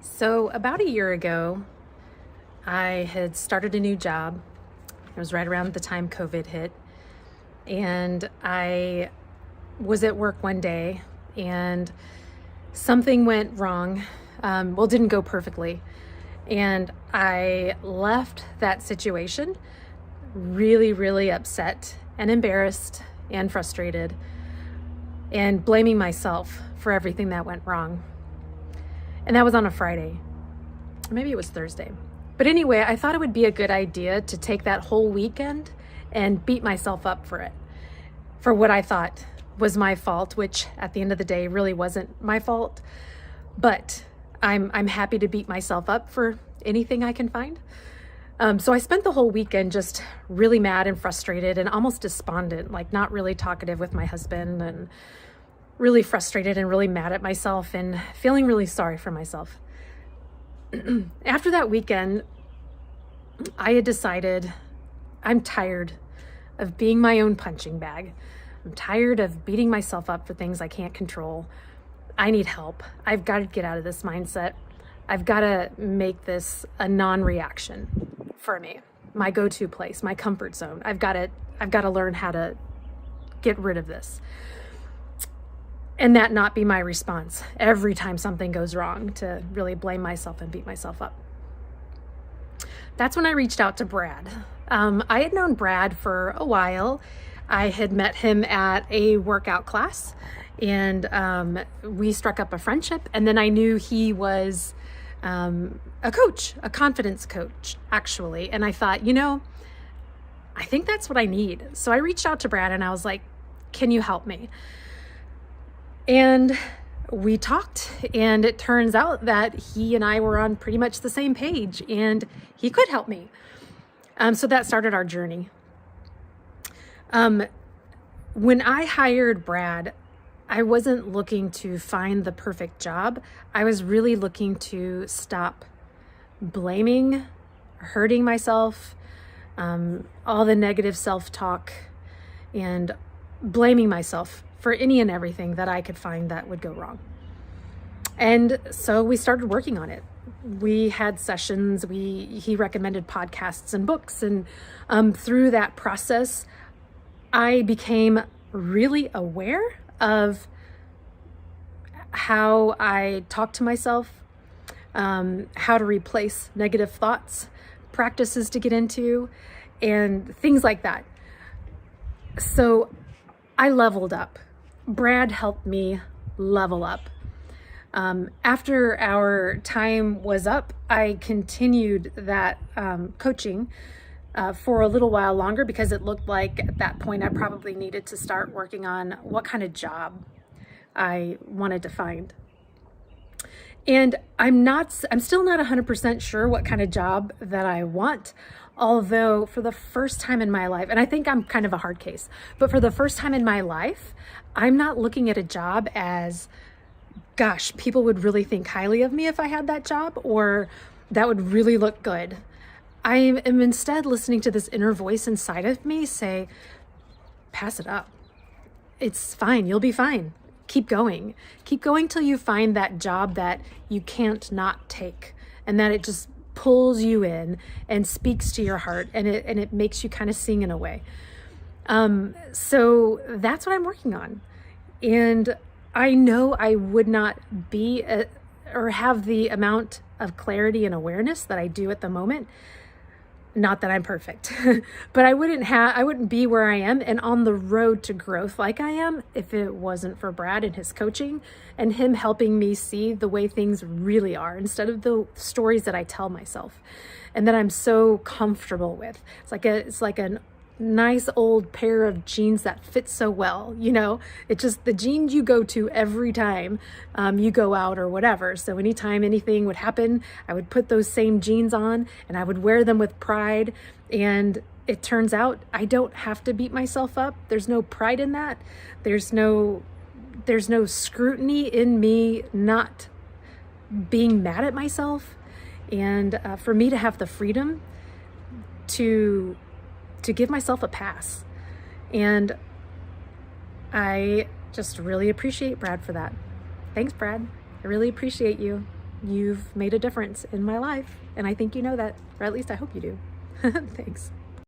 So about a year ago, I had started a new job. It was right around the time COVID hit. And I was at work one day and something went wrong. Didn't go perfectly. And I left that situation really, really upset and embarrassed and frustrated and blaming myself for everything that went wrong. And that was on a Friday, or maybe it was Thursday. But anyway, I thought it would be a good idea to take that whole weekend and beat myself up for it, for what I thought was my fault, which at the end of the day really wasn't my fault. But I'm happy to beat myself up for anything I can find. So I spent the whole weekend just really mad and frustrated and almost despondent, like not really talkative with my husband, and really frustrated and really mad at myself and feeling really sorry for myself. After that weekend, I had decided I'm tired of being my own punching bag. I'm tired of beating myself up for things I can't control. I need help. I've got to get out of this mindset. I've got to make this a non-reaction for me, my go-to place, my comfort zone. I've got to learn how to get rid of this. And that not be my response every time something goes wrong, to really blame myself and beat myself up. That's when I reached out to Brad. I had known Brad for a while. I had met him at a workout class, and we struck up a friendship. And then I knew he was a coach, a confidence coach, actually. And I thought, I think that's what I need. So I reached out to Brad and I was like, can you help me? And we talked, and it turns out that he and I were on pretty much the same page, and he could help me. So that started our journey. When I hired Brad, I wasn't looking to find the perfect job. I was really looking to stop blaming, hurting myself, all the negative self-talk, and blaming myself for any and everything that I could find that would go wrong. And so we started working on it. We had sessions, he recommended podcasts and books. And through that process, I became really aware of how I talk to myself, how to replace negative thoughts, practices to get into, and things like that. So I leveled up. Brad helped me level up. After our time was up, I continued that coaching for a little while longer, because it looked like at that point I probably needed to start working on what kind of job I wanted to find. And I'm still not 100% sure what kind of job that I want. Although for the first time in my life, and I think I'm kind of a hard case, but for the first time in my life, I'm not looking at a job as, gosh, people would really think highly of me if I had that job, or that would really look good. I am instead listening to this inner voice inside of me say, pass it up. It's fine. You'll be fine. Keep going. Keep going till you find that job that you can't not take, and that it just pulls you in and speaks to your heart, and it makes you kind of sing in a way. So that's what I'm working on. And I know I would not be or have the amount of clarity and awareness that I do at the moment. Not that I'm perfect, but I wouldn't be where I am and on the road to growth like I am if it wasn't for Brad and his coaching and him helping me see the way things really are instead of the stories that I tell myself and that I'm so comfortable with. It's like a nice old pair of jeans that fit so well, it's just the jeans you go to every time you go out or whatever. So anytime anything would happen, I would put those same jeans on and I would wear them with pride. And it turns out I don't have to beat myself up. There's no pride in that. There's no scrutiny in me not being mad at myself. And for me to have the freedom to give myself a pass. And I just really appreciate Brad for that. Thanks, Brad. I really appreciate you. you've made a difference in my life. And I think you know that, or at least I hope you do. Thanks.